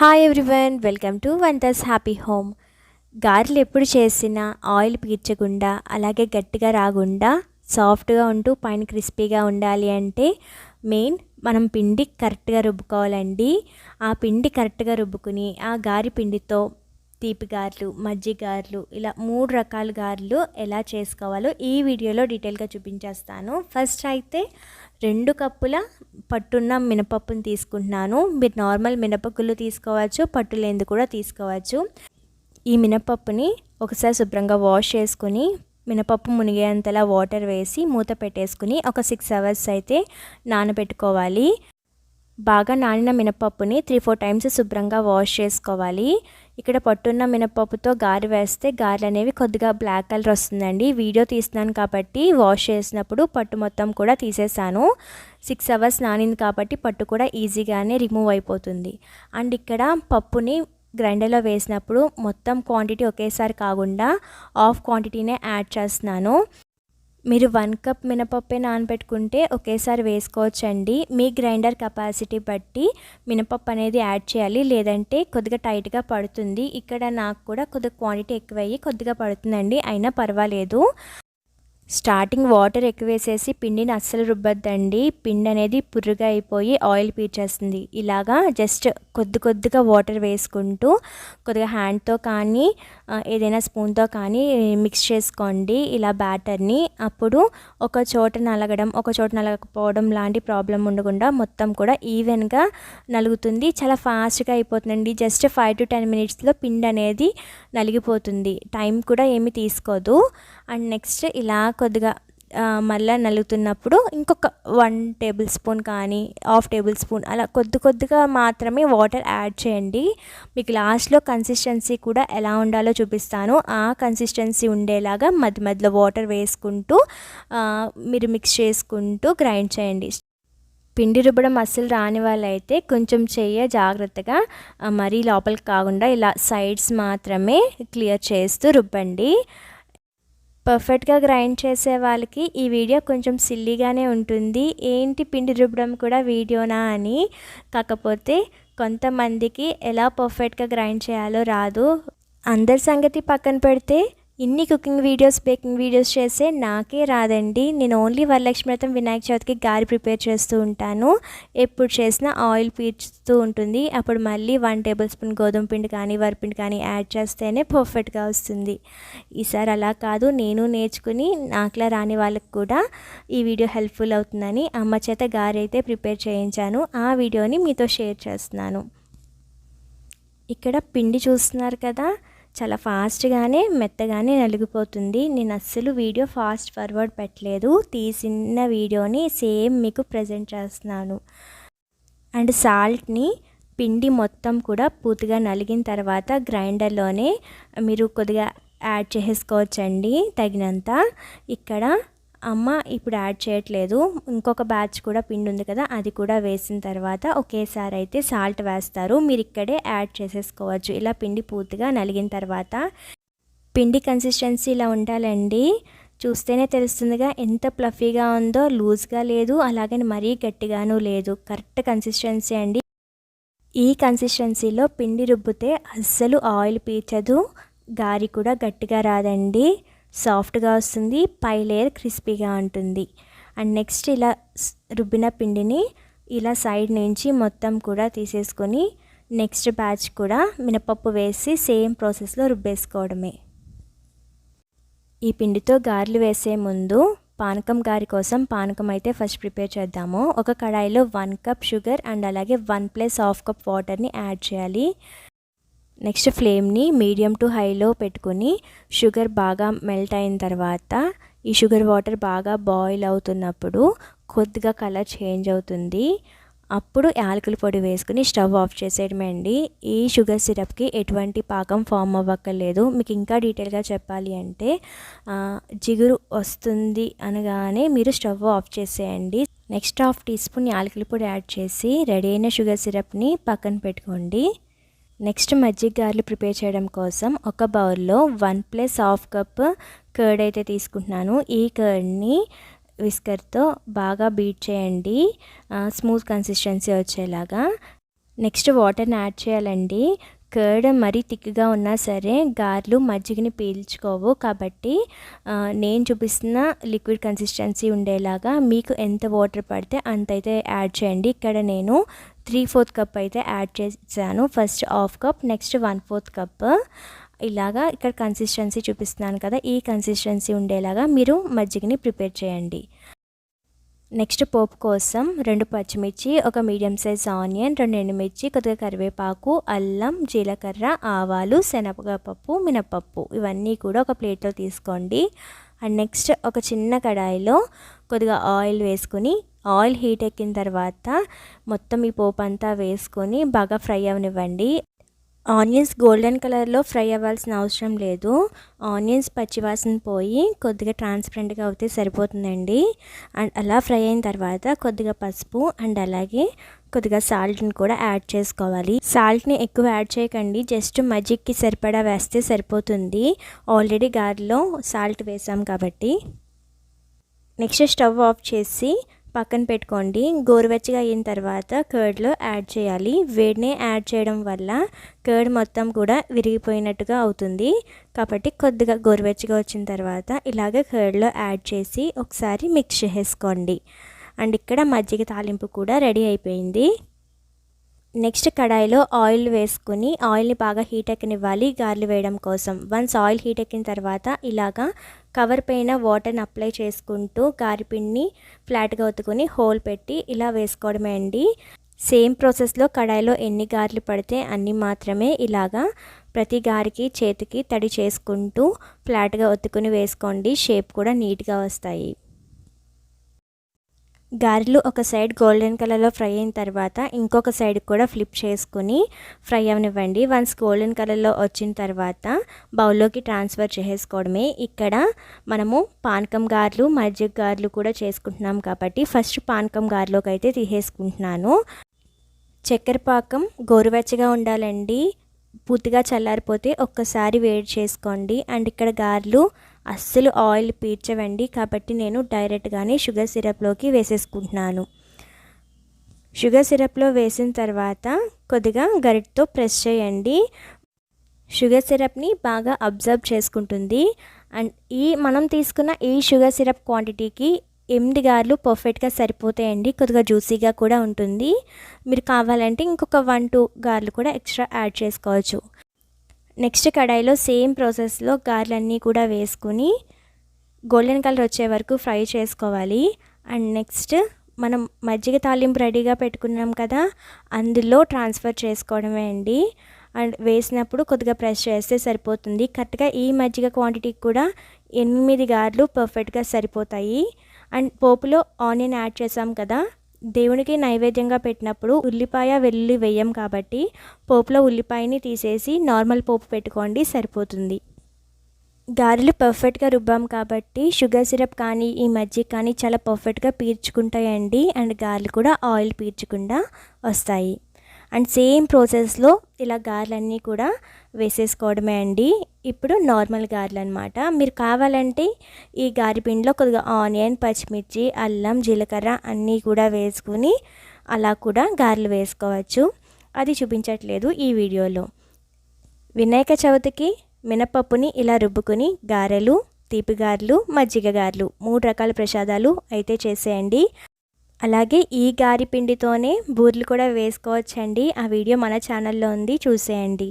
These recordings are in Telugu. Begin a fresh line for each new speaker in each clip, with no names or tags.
Hi everyone, welcome to Vantas happy home. గారెలు ఎప్పుడు చేసినా ఆయిల్ పీల్చకుండా అలాగే గట్టిగా రాకుండా సాఫ్ట్గా ఉంటూ పైన క్రిస్పీగా ఉండాలి అంటే మెయిన్ మనం పిండి కరెక్ట్గా రుబ్బుకోవాలండి. ఆ పిండి కరెక్ట్గా రుబ్బుకుని ఆ గారి పిండితో తీపి గారెలు, మజ్జిగ గారెలు, ఇలా 3 రకాల గారెలు ఎలా చేసుకోవాలో ఈ వీడియోలో డీటెయిల్గా చూపించేస్తాను. ఫస్ట్ అయితే 2 కప్పుల పట్టున్న మినపప్పుని తీసుకుంటున్నాను. మీరు నార్మల్ మినపగుళ్ళు తీసుకోవచ్చు, పట్టు లేనిది కూడా తీసుకోవచ్చు. ఈ మినపప్పుని ఒకసారి శుభ్రంగా వాష్ చేసుకుని మినపప్పు మునిగేంతలా వాటర్ వేసి మూత పెట్టేసుకుని ఒక 6 అవర్స్ అయితే నానబెట్టుకోవాలి. బాగా నానిన మినపప్పుని 3-4 టైమ్స్ శుభ్రంగా వాష్ చేసుకోవాలి. ఇక్కడ పట్టున్న మినపప్పుతో గారె వేస్తే గారెలు అనేవి కొద్దిగా బ్లాక్ కలర్ వస్తుందండి. వీడియో తీస్తున్నాను కాబట్టి వాష్ చేసినప్పుడు పట్టు మొత్తం కూడా తీసేసాను. 6 అవర్స్ నానింది కాబట్టి పట్టు కూడా ఈజీగానే రిమూవ్ అయిపోతుంది. అండ్ ఇక్కడ పప్పుని గ్రైండర్లో వేసినప్పుడు మొత్తం క్వాంటిటీ ఒకేసారి కాకుండా హాఫ్ క్వాంటిటీనే యాడ్ చేస్తున్నాను. మీరు 1 కప్ మినపప్పే నానబెట్టుకుంటే ఒకేసారి వేసుకోవచ్చండి. మీ గ్రైండర్ కెపాసిటీ బట్టి మినపప్పు అనేది యాడ్ చేయాలి, లేదంటే కొద్దిగా టైట్గా పడుతుంది. ఇక్కడ నాకు కూడా కొద్దిగా క్వాంటిటీ ఎక్కువయ్యి కొద్దిగా పడుతుందండి, అయినా పర్వాలేదు. స్టార్టింగ్ వాటర్ ఎక్కువ వేసేసి పిండిని అస్సలు రుబ్బద్దండి. పిండి అనేది పుర్రుగా అయిపోయి ఆయిల్ పీల్చేస్తుంది. ఇలాగా జస్ట్ కొద్దిగా వాటర్ వేసుకుంటూ కొద్దిగా హ్యాండ్తో కానీ ఏదైనా స్పూన్తో కానీ మిక్స్ చేసుకోండి ఇలా బ్యాటర్ని. అప్పుడు ఒక చోట నలగడం ఒక చోట నలగకపోవడం లాంటి ప్రాబ్లం ఉండకుండా మొత్తం కూడా ఈవెన్గా నలుగుతుంది. చాలా ఫాస్ట్గా అయిపోతుందండి. జస్ట్ 5 to 10 మినిట్స్లో పిండి అనేది నలిగిపోతుంది. టైం కూడా ఏమీ తీసుకోదు. అండ్ నెక్స్ట్ ఇలా కొద్దిగా మళ్ళీ నలుగుతున్నప్పుడు ఇంకొక 1 టేబుల్ స్పూన్ కానీ హాఫ్ టేబుల్ స్పూన్ అలా కొద్దిగా మాత్రమే వాటర్ యాడ్ చేయండి. మీకు లాస్ట్లో కన్సిస్టెన్సీ కూడా ఎలా ఉండాలో చూపిస్తాను. ఆ కన్సిస్టెన్సీ ఉండేలాగా మధ్య మధ్యలో వాటర్ వేసుకుంటూ మీరు మిక్స్ చేసుకుంటూ గ్రైండ్ చేయండి. పిండి రుబ్బడం అస్సలు రాని వాళ్ళైతే కొంచెం జాగ్రత్తగా మరీ లోపలికి కాకుండా ఇలా సైడ్స్ మాత్రమే క్లియర్ చేస్తూ రుబ్బండి. పర్ఫెక్ట్గా గ్రైండ్ చేసే వాళ్ళకి ఈ వీడియో కొంచెం సిల్లీగానే ఉంటుంది. ఏంటి పిండి రుబ్బడం కూడా వీడియోనా అని. కాకపోతే కొంతమందికి ఎలా పర్ఫెక్ట్గా గ్రైండ్ చేయాలో రాదు. అందరి సంగతి పక్కన పెడితే ఇన్ని కుకింగ్ వీడియోస్, బేకింగ్ వీడియోస్ చేసే నాకే రాదండి. నేను ఓన్లీ వరలక్ష్మి వ్రతం, వినాయక చవితికి గారి ప్రిపేర్ చేస్తూ ఉంటాను. ఎప్పుడు చేసినా ఆయిల్ పీల్చుతూ ఉంటుంది. అప్పుడు మళ్ళీ 1 టేబుల్ స్పూన్ గోధుమ పిండి కానీ వరిపిండి కానీ యాడ్ చేస్తేనే పర్ఫెక్ట్గా వస్తుంది. ఈసారి అలా కాదు, నేను నేర్చుకుని నాకులా రాని వాళ్ళకి కూడా ఈ వీడియో హెల్ప్ఫుల్ అవుతుందని అమ్మ చేత గారి అయితే ప్రిపేర్ చేయించాను. ఆ వీడియోని మీతో షేర్ చేస్తున్నాను. ఇక్కడ పిండి చూస్తున్నారు కదా, చాలా ఫాస్ట్గానే మెత్తగానే నలిగిపోతుంది. నేను అస్సలు వీడియో ఫాస్ట్ ఫార్వర్డ్ పెట్టలేదు. తీసిన వీడియోని సేమ్ మీకు ప్రజెంట్ చేస్తున్నాను. అండ్ సాల్ట్ని పిండి మొత్తం కూడా పూర్తిగా నలిగిన తర్వాత గ్రైండర్లోనే మీరు కొద్దిగా యాడ్ చేసుకోవచ్చండి తగినంత. ఇక్కడ అమ్మ ఇప్పుడు యాడ్ చేయట్లేదు. ఇంకొక బ్యాచ్ కూడా పిండి ఉంది కదా, అది కూడా వేసిన తర్వాత ఒకేసారి అయితే సాల్ట్ వేస్తారు. మీరు ఇక్కడే యాడ్ చేసేసుకోవచ్చు. ఇలా పిండి పూర్తిగా నలిగిన తర్వాత పిండి కన్సిస్టెన్సీ ఇలా ఉండాలండి. చూస్తేనే తెలుస్తుందిగా ఎంత ఫ్లఫీగా ఉందో. లూజ్గా లేదు, అలాగే మరీ గట్టిగానూ లేదు. కరెక్ట్ కన్సిస్టెన్సీ అండి. ఈ కన్సిస్టెన్సీలో పిండి రుబ్బితే అస్సలు ఆయిల్ పీల్చదు, గారి కూడా గట్టిగా రాదండి. సాఫ్ట్గా వస్తుంది, పై లేయర్ క్రిస్పీగా ఉంటుంది. అండ్ నెక్స్ట్ ఇలా రుబ్బిన పిండిని ఇలా సైడ్ నుంచి మొత్తం కూడా తీసేసుకొని నెక్స్ట్ బ్యాచ్ కూడా మినపప్పు వేసి సేమ్ ప్రాసెస్లో రుబ్బేసుకోవడమే. ఈ పిండితో గారెలు వేసే ముందు పానకం గారి కోసం పానకం అయితే ఫస్ట్ ప్రిపేర్ చేద్దాము. ఒక కడాయిలో 1 కప్ షుగర్ అండ్ అలాగే 1+1/2 కప్ వాటర్ని యాడ్ చేయాలి. నెక్స్ట్ ఫ్లేమ్ని మీడియం టు హైలో పెట్టుకుని షుగర్ బాగా మెల్ట్ అయిన తర్వాత ఈ షుగర్ వాటర్ బాగా బాయిల్ అవుతున్నప్పుడు కొద్దిగా కలర్ చేంజ్ అవుతుంది. అప్పుడు యాలకుల పొడి వేసుకుని స్టవ్ ఆఫ్ చేసేయడమే అండి. ఈ షుగర్ సిరప్కి ఎటువంటి పాకం ఫామ్ అవ్వక్కర్లేదు. మీకు ఇంకా డీటెయిల్గా చెప్పాలి అంటే జిగురు వస్తుంది అనగానే మీరు స్టవ్ ఆఫ్ చేసేయండి. నెక్స్ట్ 1/2 టీ స్పూన్ యాలకుల పొడి యాడ్ చేసి రెడీ అయిన షుగర్ సిరప్ని పక్కన పెట్టుకోండి. నెక్స్ట్ మజ్జిగ గారెలు ప్రిపేర్ చేయడం కోసం ఒక బౌల్లో 1+1/2 కప్ కర్డ్ అయితే తీసుకుంటున్నాను. ఈ కర్డ్ని విస్కర్తో బాగా బీట్ చేయండి, స్మూత్ కన్సిస్టెన్సీ వచ్చేలాగా. నెక్స్ట్ వాటర్ని యాడ్ చేయాలండి. కర్డ్ మరీ థిక్గా ఉన్నా సరే గారెలు మజ్జిగని పీల్చుకోవు. కాబట్టి నేను చూపిస్తున్న లిక్విడ్ కన్సిస్టెన్సీ ఉండేలాగా మీకు ఎంత వాటర్ పడితే అంతైతే యాడ్ చేయండి. ఇక్కడ నేను 3/4 కప్ అయితే యాడ్ చేశాను. First half cup, next 1/4 cup. ఇలాగా ఇక్కడ కన్సిస్టెన్సీ చూపిస్తున్నాను కదా, ఈ కన్సిస్టెన్సీ ఉండేలాగా మీరు మజ్జిగని ప్రిపేర్ చేయండి. నెక్స్ట్ పోపు కోసం 2 పచ్చిమిర్చి, ఒక మీడియం సైజ్ ఆనియన్, 2 ఎండుమిర్చి, కొద్దిగా కరివేపాకు, అల్లం, జీలకర్ర, ఆవాలు, శనగపప్పు, మినపప్పు ఇవన్నీ కూడా ఒక ప్లేట్లో తీసుకోండి. అండ్ నెక్స్ట్ ఒక చిన్న కడాయిలో కొద్దిగా ఆయిల్ వేసుకుని, ఆయిల్ హీట్ ఎక్కిన తర్వాత మొత్తం ఈ పోపు అంతా వేసుకొని బాగా ఫ్రై అవనివ్వండి. ఆనియన్స్ గోల్డెన్ కలర్లో ఫ్రై అవ్వాల్సిన అవసరం లేదు. ఆనియన్స్ పచ్చివాసన పోయి కొద్దిగా ట్రాన్స్పరెంట్గా అవుతే సరిపోతుందండి. అండ్ అలా ఫ్రై అయిన తర్వాత కొద్దిగా పసుపు అండ్ అలాగే కొద్దిగా సాల్ట్ని కూడా యాడ్ చేసుకోవాలి. సాల్ట్ని ఎక్కువ యాడ్ చేయకండి, జస్ట్ మజ్జిగకి సరిపడా వేస్తే సరిపోతుంది. ఆల్రెడీ గారెలో సాల్ట్ వేసాం కాబట్టి. నెక్స్ట్ స్టవ్ ఆఫ్ చేసి పక్కన పెట్టుకోండి. గోరువెచ్చగా అయిన తర్వాత కర్డ్లో యాడ్ చేయాలి. వేడినే యాడ్ చేయడం వల్ల కర్డ్ మొత్తం కూడా విరిగిపోయినట్టుగా అవుతుంది. కాబట్టి కొద్దిగా గోరువెచ్చగా వచ్చిన తర్వాత ఇలాగ కర్డ్లో యాడ్ చేసి ఒకసారి మిక్స్ చేసుకోండి. అండ్ ఇక్కడ మజ్జిగ తాలింపు కూడా రెడీ అయిపోయింది. నెక్స్ట్ కడాయిలో ఆయిల్ వేసుకుని ఆయిల్ని బాగా హీట్ ఎక్కనివ్వాలి గారెలు వేయడం కోసం. వన్స్ ఆయిల్ హీట్ ఎక్కిన తర్వాత ఇలాగా కవర్ పైన వాటర్ని అప్లై చేసుకుంటూ గారెపిండిని ఫ్లాట్గా ఒత్తుకొని హోల్ పెట్టి ఇలా వేసుకోవడమే అండి. సేమ్ ప్రాసెస్లో కడాయిలో ఎన్ని గారెలు పడితే అన్ని మాత్రమే ఇలాగా ప్రతి గారికి చేతికి తడి చేసుకుంటూ ఫ్లాట్గా ఒత్తుకొని వేసుకోండి. షేప్ కూడా నీట్గా వస్తాయి. గారెలు ఒక సైడ్ గోల్డెన్ కలర్లో ఫ్రై అయిన తర్వాత ఇంకొక సైడ్ కూడా ఫ్లిప్ చేసుకుని ఫ్రై అవనివ్వండి. వన్స్ గోల్డెన్ కలర్లో వచ్చిన తర్వాత బౌల్లోకి ట్రాన్స్ఫర్ చేసుకోవడమే. ఇక్కడ మనము పానకం గారెలు, మజ్జిగ గారెలు కూడా చేసుకుంటున్నాం కాబట్టి ఫస్ట్ పానకం గారెలోకి అయితే తీసేసుకుంటున్నాను. చక్కెర పాకం గోరువెచ్చగా ఉండాలండి. పూర్తిగా చల్లారిపోతే ఒక్కసారి వేడి చేసుకోండి. అండ్ ఇక్కడ గారెలు అస్సలు ఆయిల్ పీల్చవండి, కాబట్టి నేను డైరెక్ట్గానే షుగర్ సిరప్లోకి వేసేసుకుంటున్నాను. షుగర్ సిరప్లో వేసిన తర్వాత కొద్దిగా గరిటతో ప్రెస్ చేయండి. షుగర్ సిరప్ని బాగా అబ్జర్వ్ చేసుకుంటుంది. అండ్ మనం తీసుకున్న ఈ షుగర్ సిరప్ క్వాంటిటీకి 8 గారెలు పర్ఫెక్ట్గా సరిపోతాయండి. కొద్దిగా జ్యూసీగా కూడా ఉంటుంది. మీరు కావాలంటే ఇంకొక 1-2 గారెలు కూడా ఎక్స్ట్రా యాడ్ చేసుకోవచ్చు. నెక్స్ట్ కడాయిలో సేమ్ ప్రాసెస్లో గారెలన్నీ కూడా వేసుకుని గోల్డెన్ కలర్ వచ్చే వరకు ఫ్రై చేసుకోవాలి. అండ్ నెక్స్ట్ మనం మజ్జిగ తాలింపు రెడీగా పెట్టుకున్నాం కదా, అందులో ట్రాన్స్ఫర్ చేసుకోవడమే అండి. అండ్ వేసినప్పుడు కొద్దిగా ప్రెస్ చేస్తే సరిపోతుంది. కరెక్ట్గా ఈ మజ్జిగ క్వాంటిటీకి కూడా 8 గారెలు పర్ఫెక్ట్గా సరిపోతాయి. అండ్ పోపులో ఆనియన్ యాడ్ చేసాం కదా, దేవునికి నైవేద్యంగా పెట్టినప్పుడు ఉల్లిపాయ వెల్లుల్లి వేయం కాబట్టి పోపులో ఉల్లిపాయని తీసేసి నార్మల్ పోపు పెట్టుకోండి, సరిపోతుంది. గారెలు పర్ఫెక్ట్గా రుబ్బాం కాబట్టి షుగర్ సిరప్ కానీ ఈ మజ్జిగ కానీ చాలా పర్ఫెక్ట్గా పీల్చుకుంటాయండి. అండ్ గారెలు కూడా ఆయిల్ పీల్చకుండా వస్తాయి. అండ్ సేమ్ ప్రాసెస్లో ఇలా గారెలన్నీ కూడా వేసేసుకోవడమే అండి. ఇప్పుడు నార్మల్ గారెలు అనమాట. మీరు కావాలంటే ఈ గారె పిండిలో కొద్దిగా ఆనియన్, పచ్చిమిర్చి, అల్లం, జీలకర్ర అన్నీ కూడా వేసుకుని అలా కూడా గారెలు వేసుకోవచ్చు. అది చూపించట్లేదు ఈ వీడియోలో. వినాయక చవితికి మినపప్పుని ఇలా రుబ్బుకుని గారెలు, తీపి గారెలు, మజ్జిగ గారెలు 3 రకాల ప్రసాదాలు అయితే చేసేయండి. అలాగే ఈ గారి పిండితోనే బూరెలు కూడా వేసుకోవచ్చండి. ఆ వీడియో మన ఛానల్లో ఉంది, చూసేయండి.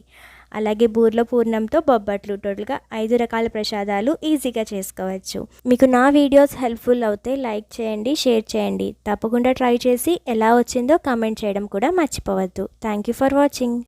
అలాగే బూరెల పూర్ణంతో బొబ్బట్లు, టోటల్గా 5 రకాల ప్రసాదాలు ఈజీగా చేసుకోవచ్చు. మీకు నా వీడియోస్ హెల్ప్ఫుల్ అవుతే లైక్ చేయండి, షేర్ చేయండి. తప్పకుండా ట్రై చేసి ఎలా వచ్చిందో కామెంట్ చేయడం కూడా మర్చిపోవద్దు. Thank you for watching.